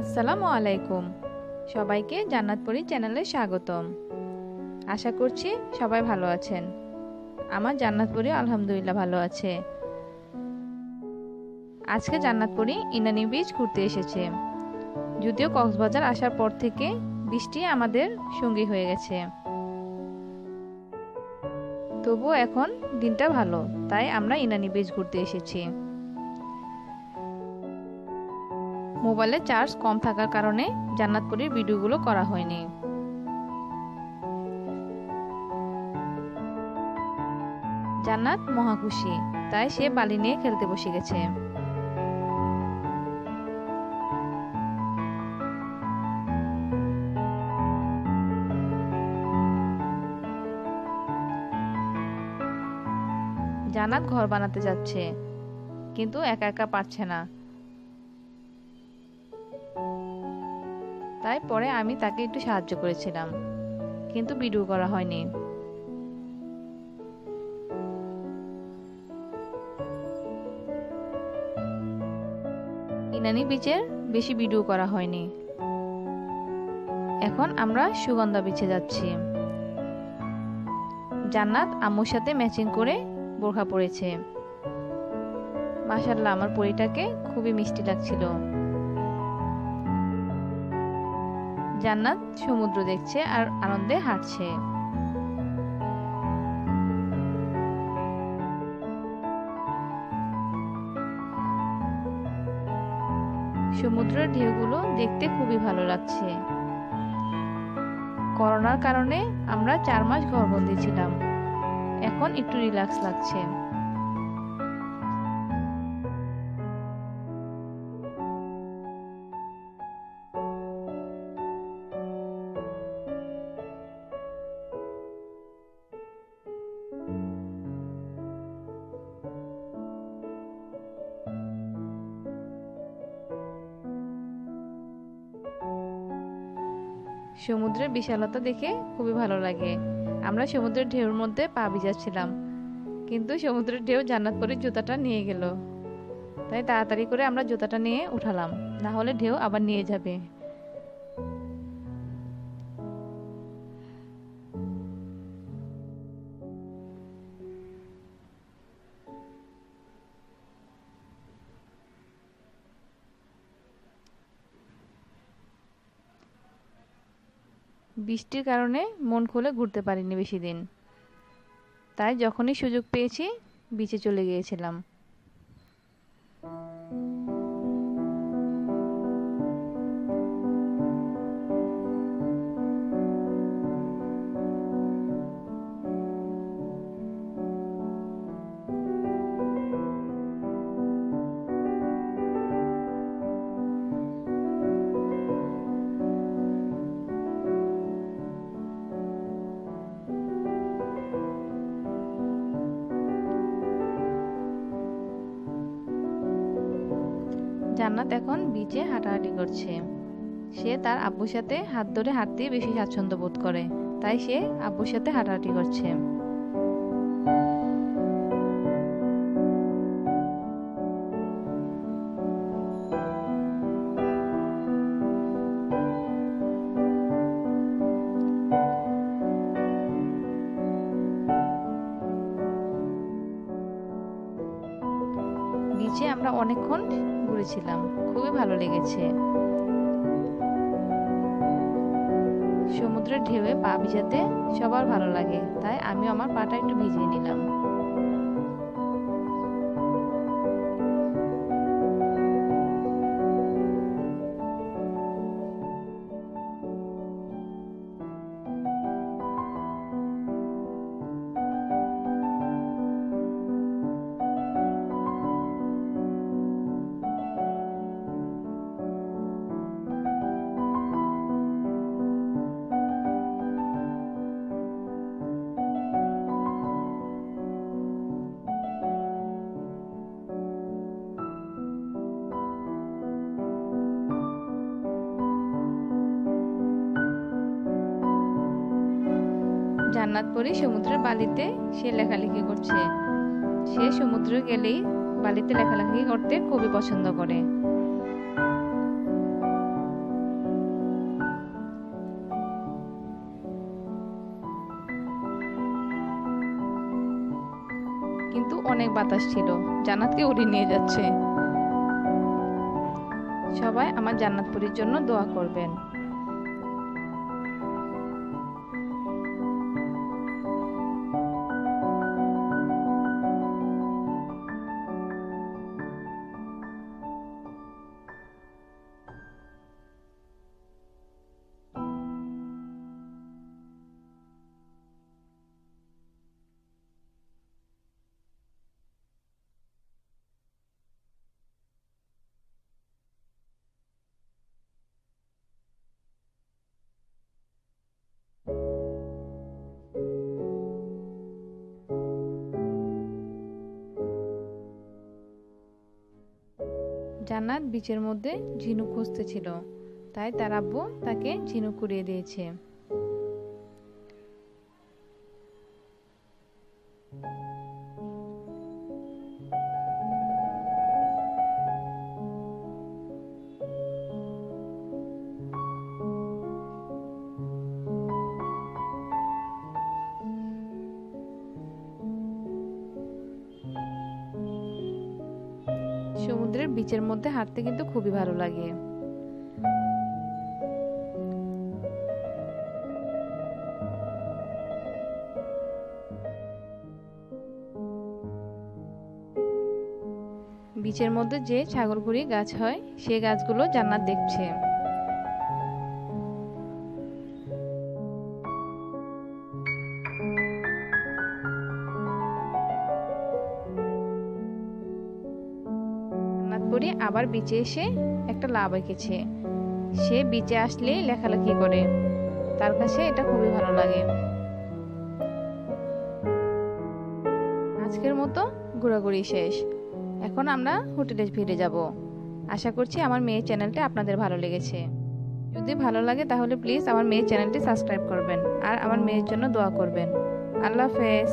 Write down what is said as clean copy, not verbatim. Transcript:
আসসালামু আলাইকুম। সবাইকে জান্নাতপুরি চ্যানেলে স্বাগতম। আশা করছি সবাই ভালো আছেন। আমার জান্নাতপুরি আলহামদুলিল্লাহ ভালো আছে। আজকে জান্নাতপুরি ইনানি বিচ ঘুরতে এসেছে। যদিও কক্সবাজার আসার পর থেকে বৃষ্টি আমাদের সঙ্গী হয়ে গেছে, তবুও এখন দিনটা ভালো, তাই আমরা ইনানি বিচ ঘুরতে এসেছি। মোবাইলে চার্জ কম থাকার কারণে জান্নাতপুরির ভিডিওগুলো করা হয়নি। জান্নাত মহা খুশি, তাই সে বালি নিয়ে খেলতে বসে গেছে। জান্নাত ঘর বানাতে যাচ্ছে, কিন্তু একা একা পারছে না, তাই পরে আমি তাকে একটু সাহায্য করেছিলাম, কিন্তু ভিডিও করা হয়নি। ইনানি বিচের বেশি ভিডিও করা হয়নি। এখন আমরা সুগন্ধা বিচে যাচ্ছি। জান্নাত আম্মুর সাথে ম্যাচিং করে বোরখা পরেছে। মাশাআল্লাহ, আমার পরীটাকে খুবই মিষ্টি লাগছিল। জান্নাত সমুদ্র দেখছে আর আনন্দে হাঁটছে। সমুদ্রের ঢেউগুলো দেখতে খুবই ভালো লাগছে। করোনার কারণে আমরা 4 মাস ঘরবন্দি ছিলাম, এখন একটু রিল্যাক্স লাগছে। সমুদ্রের বিশালতা দেখে খুবই ভালো লাগে। আমরা সমুদ্রের ঢেউর মধ্যে পা ভিজাচ্ছিলাম, কিন্তু সমুদ্রের ঢেউ জান্নাতপুরির জুতাটা নিয়ে গেল, তাই তাড়াতাড়ি করে আমরা জুতাটা নিয়ে উঠালাম, না হলে ঢেউ আবার নিয়ে যাবে। বৃষ্টির কারণে মন খুলে ঘুরতে পারিনি বেশি দিন, তাই যখনই সুযোগ পেয়েছি বিচে চলে গিয়েছিলাম। জান্নাত এখন বিচে হাঁটাহাঁটি করছে। সে তার আব্বুর সাথে হাত ধরে হাঁটতে বেশি স্বাচ্ছন্দ্য বোধ করে, তাই সে আব্বুর সাথে হাঁটাহাঁটি করছে। বিচে আমরা অনেকক্ষণ ঘুরেছিলাম, খুবই ভালো লেগেছে। সমুদ্রের ঢেউয়ে পা ভিজাতে সবার ভালো লাগে, তাই আমি আমার পাটা একটু ভিজিয়ে নিলাম। জান্নাতপুরি সমুদ্রের বালিতে সে লেখালেখি করছে। সে সমুদ্রে গেলেই বালিতে লেখালেখি করতে খুবই পছন্দ করে। কিন্তু অনেক বাতাস ছিল, জান্নাতকে উড়িয়ে নিয়ে যাচ্ছে। সবাই আমার জান্নাতপুরীর জন্য দোয়া করবেন। জান্নাত বিচের মধ্যে ঝিনুক খুঁজতেছিল, তাই তার আব্বু তাকে ঝিনুক কুড়িয়ে দিয়েছে। সমুদ্রের বিচের মধ্যে হাঁটতে কিন্তু খুবই ভালো লাগে। বিচের মধ্যে যে ছাগলগুড়ি গাছ হয় সেই গাছগুলো জান্নাত দেখছে। জান্নাতপুরী আবার বিচে এসে একটা লাভ এঁকেছে। সে বিচে আসলেই লেখালেখি করে, তার কাছে এটা খুবই ভালো লাগে। আজকের মতো ঘোরাঘুরি শেষ, এখন আমরা হোটেলে ফিরে যাব। আশা করছি আমার মেয়ের চ্যানেলটা আপনাদের ভালো লেগেছে। যদি ভালো লাগে তাহলে প্লিজ আমার মেয়ের চ্যানেলটি সাবস্ক্রাইব করবেন আর আমার মেয়ের জন্য দোয়া করবেন। আল্লাহ হাফেজ।